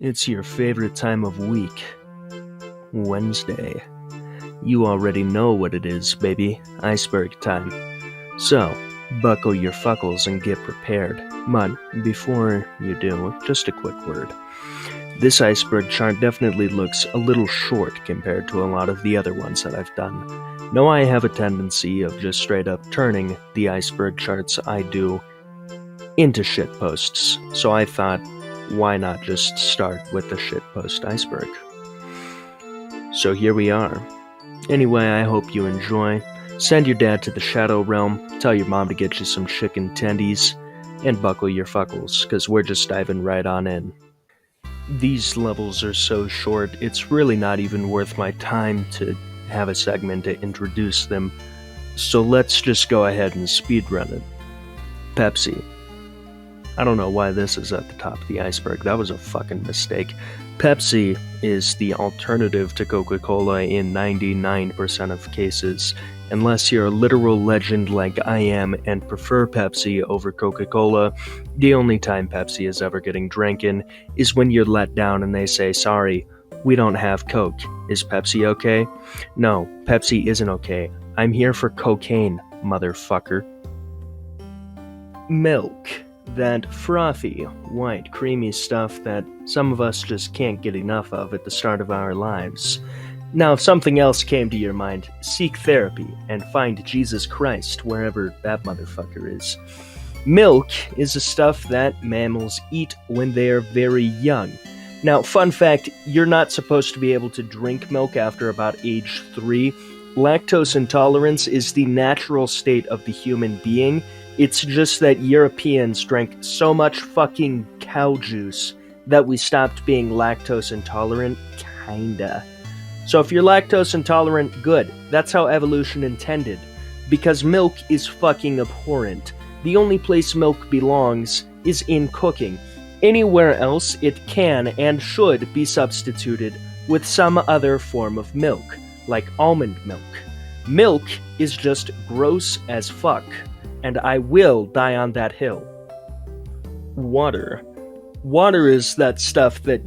It's your favorite time of week. Wednesday. You already know what it is, baby. Iceberg time. So, buckle your fuckles and get prepared. But, before you do, just a quick word. This iceberg chart definitely looks a little short compared to a lot of the other ones that I've done. Know I have a tendency of just straight up turning the iceberg charts I do into shitposts, so I thought, why not just start with the shitpost iceberg? So here we are. Anyway, I hope you enjoy. Send your dad to the Shadow Realm, tell your mom to get you some chicken tendies, and buckle your fuckles, cause we're just diving right on in. These levels are so short, it's really not even worth my time to have a segment to introduce them, so let's just go ahead and speedrun it. Pepsi. I don't know why this is at the top of the iceberg, that was a fucking mistake. Pepsi is the alternative to Coca-Cola in 99% of cases, unless you're a literal legend like I am and prefer Pepsi over Coca-Cola. The only time Pepsi is ever getting drinking is when you're let down and they say, sorry, we don't have Coke. Is Pepsi okay? No, Pepsi isn't okay. I'm here for cocaine, motherfucker. Milk. That frothy, white, creamy stuff that some of us just can't get enough of at the start of our lives. Now, if something else came to your mind, seek therapy and find Jesus Christ wherever that motherfucker is. Milk is the stuff that mammals eat when they are very young. Now, fun fact, you're not supposed to be able to drink milk after about age 3. Lactose intolerance is the natural state of the human being. It's just that Europeans drank so much fucking cow juice that we stopped being lactose intolerant, kinda. So if you're lactose intolerant, good. That's how evolution intended. Because milk is fucking abhorrent. The only place milk belongs is in cooking. Anywhere else, it can and should be substituted with some other form of milk, like almond milk. Milk is just gross as fuck. And I will die on that hill. Water. Water is that stuff that,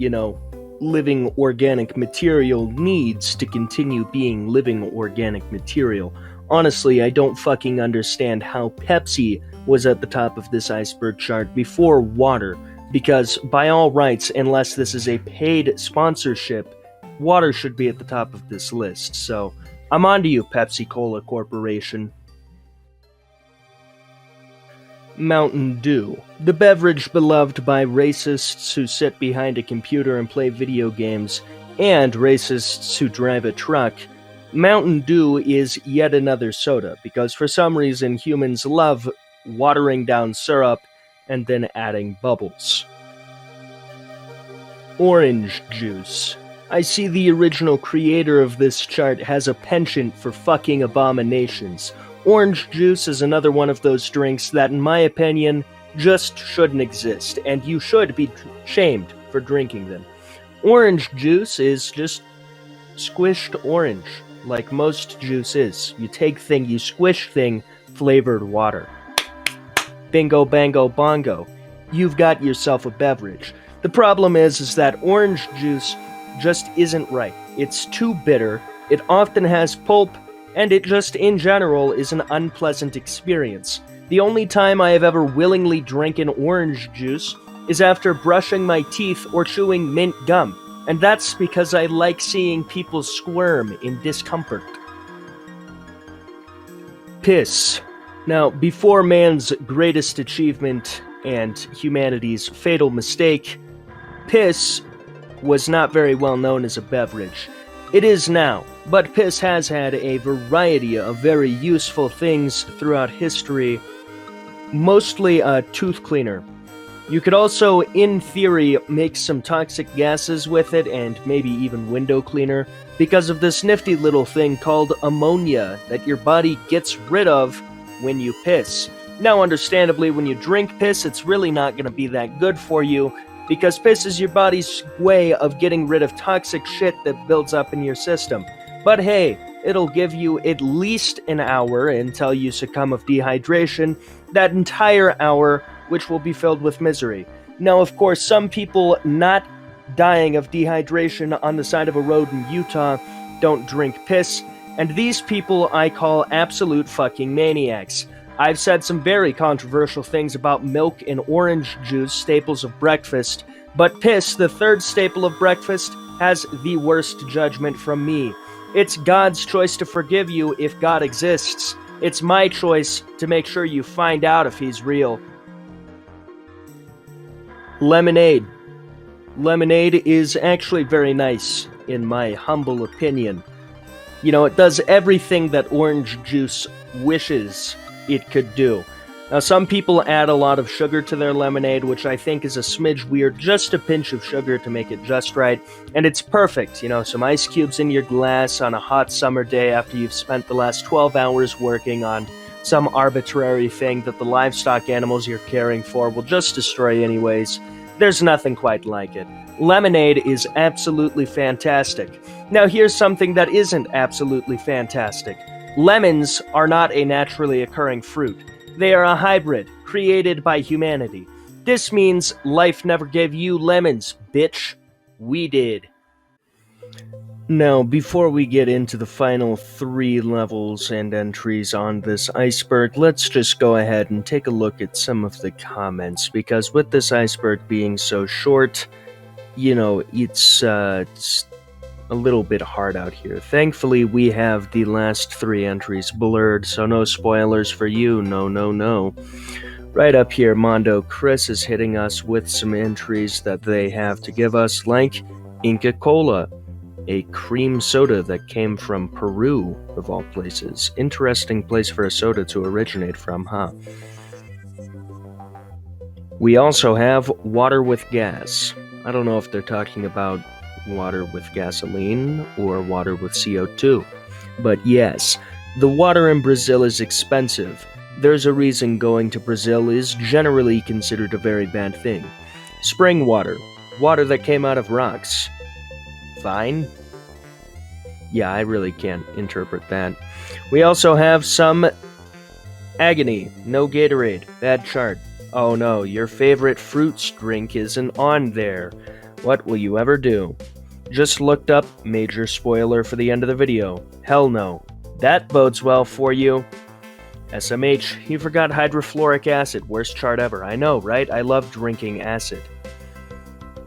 living organic material needs to continue being living organic material. Honestly, I don't fucking understand how Pepsi was at the top of this iceberg chart before water, because by all rights, unless this is a paid sponsorship, water should be at the top of this list. So, I'm on to you, Pepsi Cola Corporation. Mountain Dew, the beverage beloved by racists who sit behind a computer and play video games, and racists who drive a truck. Mountain Dew is yet another soda, because for some reason humans love watering down syrup and then adding bubbles. Orange juice. I see the original creator of this chart has a penchant for fucking abominations. Orange juice is another one of those drinks that, in my opinion, just shouldn't exist, and you should be shamed for drinking them. Orange juice is just squished orange, like most juice is. You take thing, you squish thing, flavored water. Bingo, bango, bongo. You've got yourself a beverage. The problem is that orange juice just isn't right. It's too bitter, it often has pulp, and it just, in general, is an unpleasant experience. The only time I have ever willingly drinking orange juice is after brushing my teeth or chewing mint gum, and that's because I like seeing people squirm in discomfort. Piss. Now, before man's greatest achievement and humanity's fatal mistake, piss was not very well known as a beverage. It is now, but piss has had a variety of very useful things throughout history, mostly a tooth cleaner. You could also, in theory, make some toxic gases with it and maybe even window cleaner because of this nifty little thing called ammonia that your body gets rid of when you piss. Now, understandably, when you drink piss, it's really not going to be that good for you, because piss is your body's way of getting rid of toxic shit that builds up in your system. But hey, it'll give you at least an hour until you succumb of dehydration, that entire hour which will be filled with misery. Now, of course, some people not dying of dehydration on the side of a road in Utah don't drink piss, and these people I call absolute fucking maniacs. I've said some very controversial things about milk and orange juice, staples of breakfast, but piss, the third staple of breakfast, has the worst judgment from me. It's God's choice to forgive you if God exists. It's my choice to make sure you find out if he's real. Lemonade. Lemonade is actually very nice, in my humble opinion. You know, it does everything that orange juice wishes it could do. Now, some people add a lot of sugar to their lemonade, which I think is a smidge weird, just a pinch of sugar to make it just right, and it's perfect. You know, some ice cubes in your glass on a hot summer day after you've spent the last 12 hours working on some arbitrary thing that the livestock animals you're caring for will just destroy anyways. There's nothing quite like it. Lemonade is absolutely fantastic. Now, here's something that isn't absolutely fantastic. Lemons are not a naturally occurring fruit. They are a hybrid, created by humanity. This means life never gave you lemons, bitch. We did. Now, before we get into the final 3 levels and entries on this iceberg, let's just go ahead and take a look at some of the comments, because with this iceberg being so short, you know, it's a little bit hard out here. Thankfully, we have the last 3 entries blurred, so no spoilers for you, no. Right up here, Mondo Chris is hitting us with some entries that they have to give us, like Inca Cola, a cream soda that came from Peru, of all places. Interesting place for a soda to originate from, huh? We also have water with gas. I don't know if they're talking about water with gasoline or water with CO2. But yes, the water in Brazil is expensive. There's a reason going to Brazil is generally considered a very bad thing. Spring water. Water that came out of rocks. Fine? Yeah, I really can't interpret that. We also have some agony. No Gatorade. Bad chart. Oh no, your favorite fruits drink isn't on there. What will you ever do? Just looked up, major spoiler for the end of the video. Hell no. That bodes well for you. SMH, you forgot hydrofluoric acid. Worst chart ever. I know, right? I love drinking acid.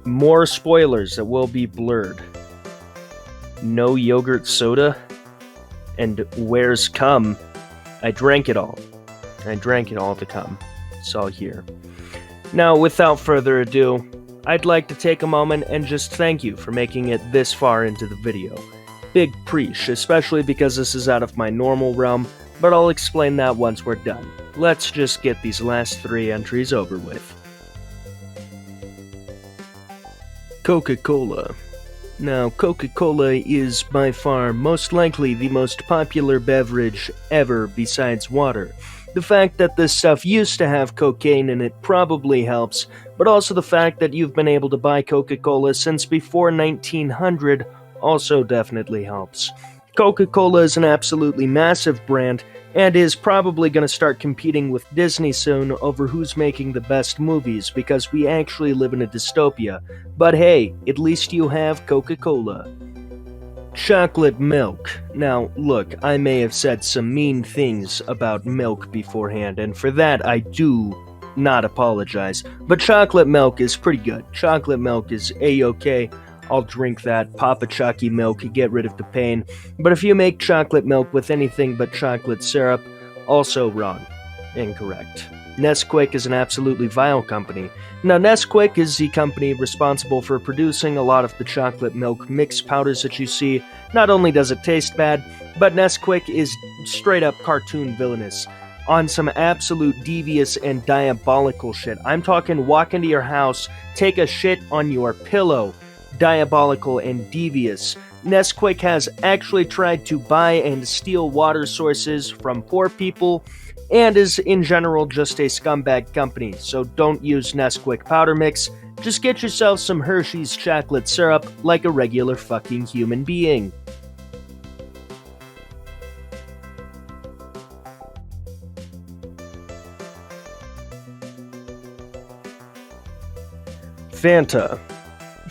More spoilers that will be blurred. No yogurt soda? And where's cum? I drank it all. I drank it all to cum. It's all here. Now, without further ado, I'd like to take a moment and just thank you for making it this far into the video. Big preach, especially because this is out of my normal realm, but I'll explain that once we're done. Let's just get these last 3 entries over with. Coca-Cola. Now, Coca-Cola is by far most likely the most popular beverage ever besides water. The fact that this stuff used to have cocaine in it probably helps, but also the fact that you've been able to buy Coca-Cola since before 1900 also definitely helps. Coca-Cola is an absolutely massive brand, and is probably going to start competing with Disney soon over who's making the best movies, because we actually live in a dystopia. But hey, at least you have Coca-Cola. Chocolate milk. Now, look, I may have said some mean things about milk beforehand, and for that I do not apologize, but chocolate milk is pretty good. Chocolate milk is A-okay. I'll drink that. Papa Chucky milk, get rid of the pain. But if you make chocolate milk with anything but chocolate syrup, also wrong. Incorrect. Nesquik is an absolutely vile company. Now, Nesquik is the company responsible for producing a lot of the chocolate milk mix powders that you see. Not only does it taste bad, but Nesquik is straight up cartoon villainous. On some absolute devious and diabolical shit. I'm talking walk into your house, take a shit on your pillow. Diabolical and devious. Nesquik has actually tried to buy and steal water sources from poor people, and is in general just a scumbag company, so don't use Nesquik powder mix, just get yourself some Hershey's chocolate syrup like a regular fucking human being. Fanta.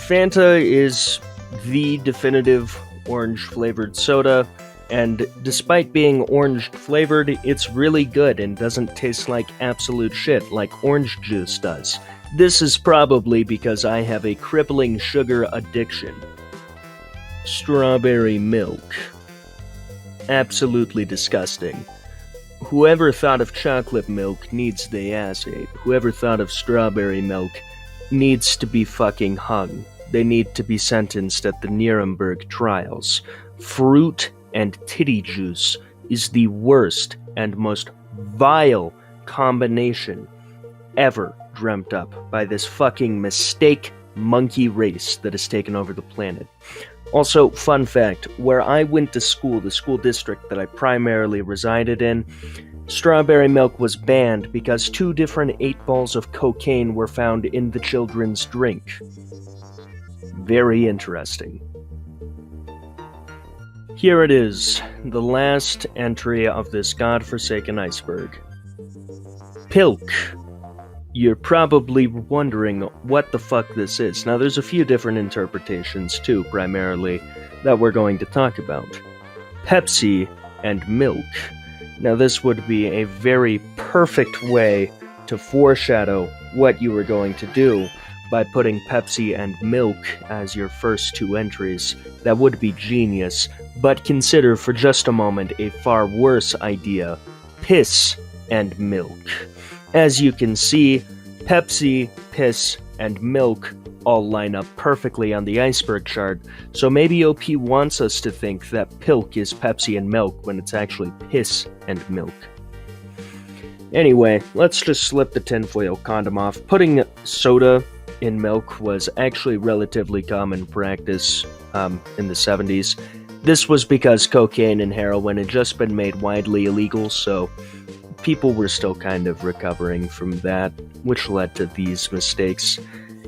Fanta is the definitive orange-flavored soda, and despite being orange-flavored, it's really good and doesn't taste like absolute shit like orange juice does. This is probably because I have a crippling sugar addiction. Strawberry milk. Absolutely disgusting. Whoever thought of chocolate milk needs the ass ate. Whoever thought of strawberry milk needs to be fucking hung. They need to be sentenced at the Nuremberg trials. Fruit and titty juice is the worst and most vile combination ever dreamt up by this fucking mistake monkey race that has taken over the planet. Also, fun fact, where I went to school, the school district that I primarily resided in, strawberry milk was banned because 2 different 8 balls of cocaine were found in the children's drink. Very interesting. Here it is, the last entry of this godforsaken iceberg. Pilk. You're probably wondering what the fuck this is. Now, there's a few different interpretations, too, primarily, that we're going to talk about. Pepsi and milk. Now, this would be a very perfect way to foreshadow what you were going to do by putting Pepsi and milk as your first 2 entries. That would be genius, but consider for just a moment a far worse idea: piss and milk. As you can see, Pepsi, piss, and milk all line up perfectly on the iceberg chart, so maybe OP wants us to think that pilk is Pepsi and milk when it's actually piss and milk. Anyway, let's just slip the tinfoil condom off. Putting soda in milk was actually relatively common practice in the 70s. This was because cocaine and heroin had just been made widely illegal, so people were still kind of recovering from that, which led to these mistakes.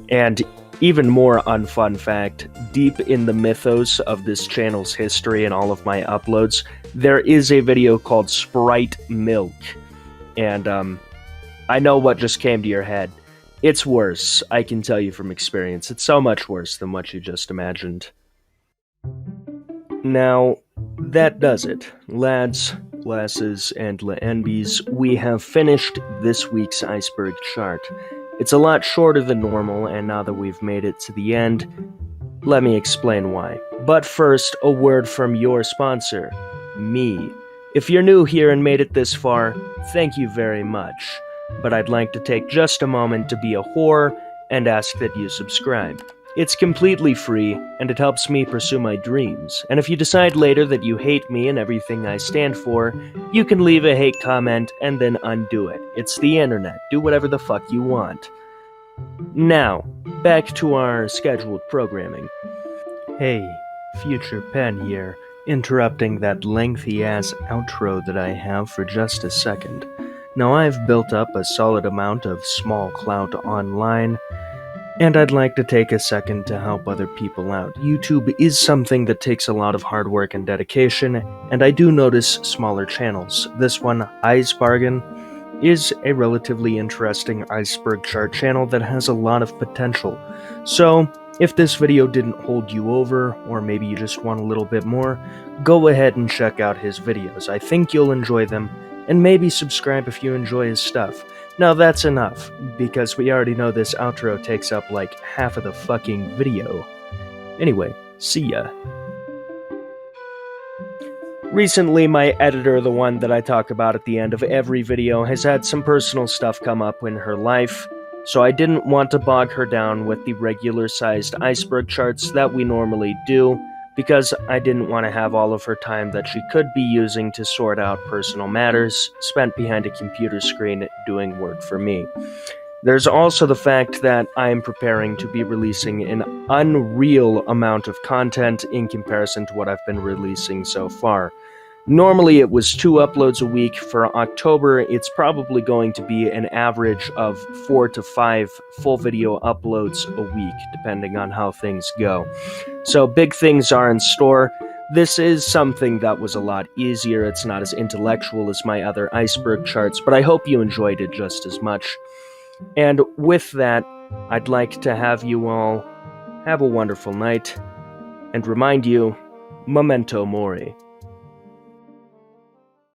And even more unfun fact, deep in the mythos of this channel's history and all of my uploads, there is a video called Sprite Milk. And I know what just came to your head. It's worse, I can tell you from experience. It's so much worse than what you just imagined. Now, that does it. Lads, lasses, and laenbies, we have finished this week's iceberg chart. It's a lot shorter than normal, and now that we've made it to the end, let me explain why. But first, a word from your sponsor, me. If you're new here and made it this far, thank you very much. But I'd like to take just a moment to be a whore and ask that you subscribe. It's completely free, and it helps me pursue my dreams. And if you decide later that you hate me and everything I stand for, you can leave a hate comment and then undo it. It's the internet. Do whatever the fuck you want. Now, back to our scheduled programming. Hey, Future Pen here, interrupting that lengthy-ass outro that I have for just a second. Now, I've built up a solid amount of small clout online, and I'd like to take a second to help other people out. YouTube is something that takes a lot of hard work and dedication, and I do notice smaller channels. This one, Icebargain, is a relatively interesting iceberg chart channel that has a lot of potential. So, if this video didn't hold you over, or maybe you just want a little bit more, go ahead and check out his videos. I think you'll enjoy them, and maybe subscribe if you enjoy his stuff. Now that's enough, because we already know this outro takes up like half of the fucking video. Anyway, see ya. Recently, my editor, the one that I talk about at the end of every video, has had some personal stuff come up in her life, so I didn't want to bog her down with the regular-sized iceberg charts that we normally do, because I didn't want to have all of her time that she could be using to sort out personal matters spent behind a computer screen doing work for me. There's also the fact that I am preparing to be releasing an unreal amount of content in comparison to what I've been releasing so far. Normally it was 2 uploads a week. For October, it's probably going to be an average of 4 to 5 full video uploads a week, depending on how things go. So big things are in store. This is something that was a lot easier. It's not as intellectual as my other iceberg charts, but I hope you enjoyed it just as much. And with that, I'd like to have you all have a wonderful night, and remind you, memento mori.